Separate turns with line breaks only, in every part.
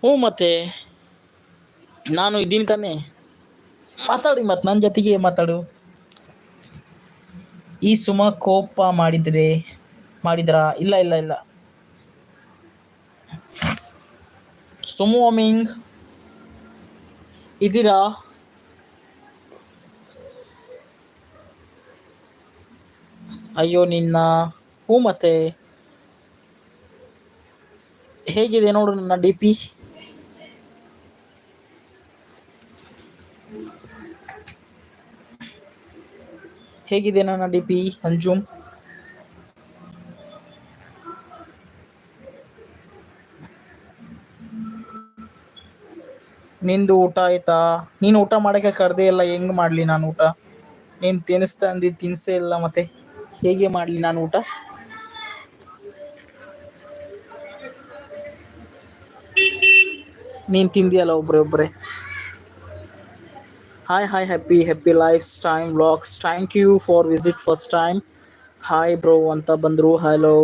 ಹ್ಞೂ ಮತ್ತೆ ನಾನು ಇದ್ದೀನಿ ತಾನೇ. ಮಾತಾಡಿ ಮತ್ತೆ ನನ್ನ ಜೊತೆಗೆ ಮಾತಾಡು. ಈ ಸುಮ ಕೋಪ ಮಾಡಿದ್ರಾ? ಇಲ್ಲ ಇಲ್ಲ ಇಲ್ಲ. ಸುಮು ಅಮಿಂಗ್ ಇದ್ದೀರಾ? ಅಯ್ಯೋ ನಿನ್ನ. ಹ್ಞೂ ಮತ್ತೆ ಹೇಗಿದೆ ನೋಡು ನನ್ನ ಡಿ ಪಿ. ಹೇಗಿದೆ ನನ್ನ ಡಿ ಪಿ ಅಂಜುಮ್? ನಿಂದು ಊಟ ಆಯ್ತಾ? ನೀನು ಊಟ ಮಾಡೋಕ್ಕೆ ಕರೆದೇ ಇಲ್ಲ, ಹೆಂಗೆ ಮಾಡಲಿ ನಾನು ಊಟ? ನೀನು ತಿನ್ನಿಸ್ತಾ ಅಂದು ತಿನ್ಸೇ ಇಲ್ಲ, ಮತ್ತೆ ಹೇಗೆ ಮಾಡಲಿ ನಾನು ಊಟ? ನೀನು ತಿಂದಿಯಲ್ಲ ಒಬ್ಬರೇ. Hi hi happy life time vlogs, thank you for visit first time. Hi bro ಅಂತ ಬಂದರು. ಹಲೋ,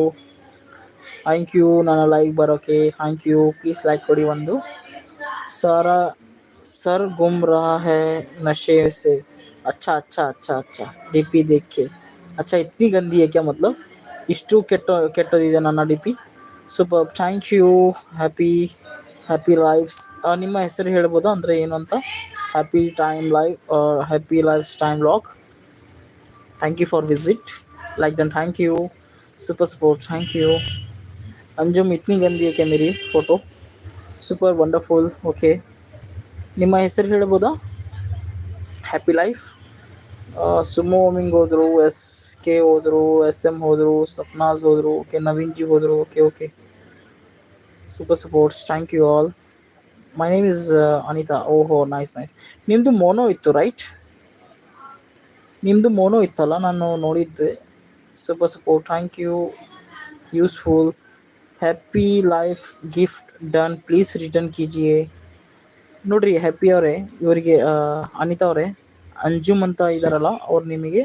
ಥ್ಯಾಂಕ್ ಯು ನನ್ನ ಲೈಕ್ ಬರೋಕ್ಕೆ. ಥ್ಯಾಂಕ್ ಯು, ಪ್ಲೀಸ್ ಲೈಕ್ ಕೊಡಿ ಒಂದು. सारा सर घूम रहा है नशे से. अच्छा अच्छा अच्छा अच्छा, डीपी देख के. अच्छा इतनी गंदी है क्या? मतलब ಇಷ್ಟು ಕೆಟ್ಟದಿದೆ ನನ್ನ D P. Super, thank you. Happy lifes. ನಿಮ್ಮ ಹೆಸರು ಹೇಳ್ಬೋದಾ, ಅಂದರೆ ಏನು ಅಂತ? Happy lifes time vlog. Thank you for visit. Like done, thank you. Super sport, thank you. Anjum इतनी गंदी है क्या मेरी फोटो? Super wonderful. ಓಕೆ, ನಿಮ್ಮ ಹೆಸರು ಹೇಳ್ಬೋದಾ? Happy life. ಸುಮೋ ಮಿಂಗ್ ಹೋದರು, ಎಸ್ ಕೆ ಹೋದರು, ಎಸ್ ಎಮ್ ಹೋದರು, ಸಪ್ನಾಜ್ ಹೋದರು, ಓಕೆ, ನವೀನ್ ಜಿ ಹೋದರು. Okay okay, super supports, thank you all. My name is Anita. ಓಹೋ, ನೈಸ್ ನೈಸ್. ನಿಮ್ಮದು ಮೋನೋ ಇತ್ತು ರೈಟ್? ನಿಮ್ಮದು ಮೋನೋ ಇತ್ತಲ್ಲ, ನಾನು ನೋಡಿದ್ದೆ. Super support, thank you. Useful. Happy life gift done, please return ಕೀಜಿಯೇ. ನೋಡ್ರಿ ಹ್ಯಾಪಿ ಅವರೇ, ಇವರಿಗೆ ಅನಿತಾ ಅವರೇ, ಅಂಜುಮ್ ಅಂತ ಇದ್ದಾರಲ್ಲ, ಅವ್ರು ನಿಮಗೆ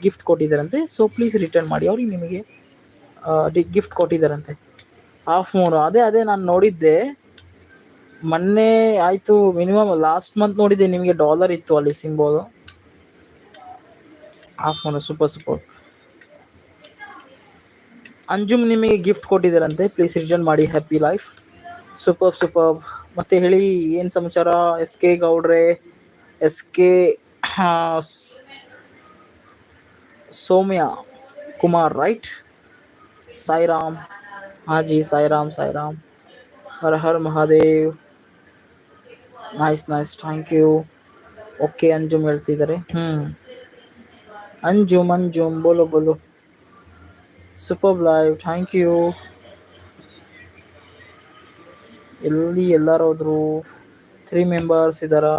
ಗಿಫ್ಟ್ ಕೊಟ್ಟಿದ್ದಾರಂತೆ. ಸೊ ಪ್ಲೀಸ್ ರಿಟರ್ನ್ ಮಾಡಿ. ಅವ್ರಿಗೆ ನಿಮಗೆ ಗಿಫ್ಟ್ ಕೊಟ್ಟಿದ್ದಾರಂತೆ. ಹಾಫ್ ಮೂನ್, ಅದೇ ನಾನು ನೋಡಿದ್ದೆ ಮೊನ್ನೆ. ಆಯಿತು, ಮಿನಿಮಮ್ ಲಾಸ್ಟ್ ಮಂತ್ ನೋಡಿದ್ದೆ, ನಿಮಗೆ ಡಾಲರ್ ಇತ್ತು ಅಲ್ಲಿ symbol. Half moon, super super. Anjum ನಿಮಗೆ ಗಿಫ್ಟ್ ಕೊಟ್ಟಿದ್ದಾರಂತೆ, ಪ್ಲೀಸ್ ರಿಟರ್ನ್ ಮಾಡಿ. Happy life. ಸೂಪರ್. ಮತ್ತೆ ಹೇಳಿ, ಏನು ಸಮಾಚಾರ? ಎಸ್ ಕೆ ಗೌಡ್ರೆ, S K Soumya Kumar right? Sairam. ಹಾಂ ಜಿ, Sairam. Hara Har Mahadev. Nice, thank you. Okay, Anjum ಹೇಳ್ತಿದ್ದಾರೆ. ಅಂಜುಮ್ ಬೋಲೋ. Super live, thank you. ಎಲ್ಲರೂ ಹೋದ್ರು? 3 ಮೆಂಬರ್ಸ್ ಇದ್ದಾರಾ?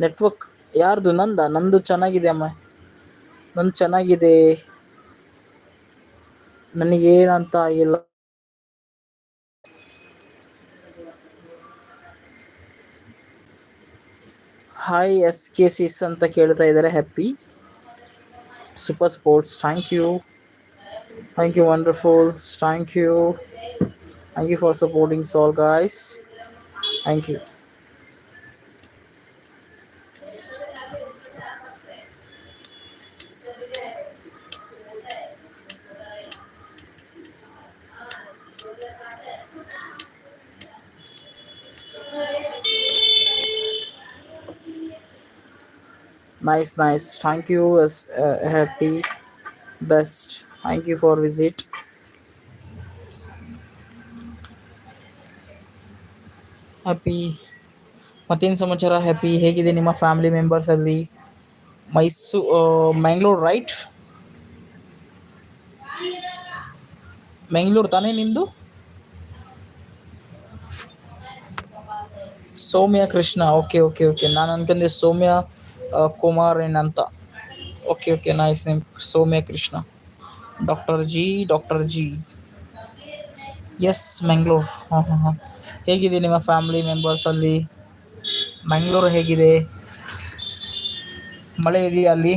ನೆಟ್ವರ್ಕ್ ಯಾರ್ದು? ನಂದು ಚೆನ್ನಾಗಿದೆ ಅಮ್ಮ, ನಂದು ಚೆನ್ನಾಗಿದೆ, ನನಗೇನಂತ ಆಗಿಲ್ಲ. ಹಾಯ್ ಎಸ್ ಕೆ ಸಿಸ್ ಅಂತ ಕೇಳ್ತಾ ಇದ್ದಾರೆ. Happy super sports, thank you wonderful, thank you for supporting all guys, thank you. Nice, thank you. Happy best, thank you for visit. Happy, ಮತ್ತೇನು ಸಮಾಚಾರ? ಹ್ಯಾಪಿ, ಹೇಗಿದೆ ನಿಮ್ಮ ಫ್ಯಾಮಿಲಿ ಮೆಂಬರ್ಸ್ ಅಲ್ಲಿ? ಮ್ಯಾಂಗ್ಳೂರ್ ರೈಟ್? ಮ್ಯಾಂಗ್ಳೂರ್ ತಾನೇ ನಿಮ್ಮದು? ಸೌಮ್ಯ ಕೃಷ್ಣ. ಓಕೆ, ನಾನು ಅನ್ಕೊಂಡೆ ಸೌಮ್ಯ ಕುಮಾರ್ ಏನಂತ. Okay, nice name, Soumya Krishna. Doctor ji. Yes, Mangalore. ಹಾಂ. ಹೇಗಿದೆ ನಿಮ್ಮ ಫ್ಯಾಮಿಲಿ ಮೆಂಬರ್ಸ್ ಅಲ್ಲಿ? ಮ್ಯಾಂಗ್ಳೂರು ಹೇಗಿದೆ? ಮಳೆ ಇದೆಯಾ ಅಲ್ಲಿ?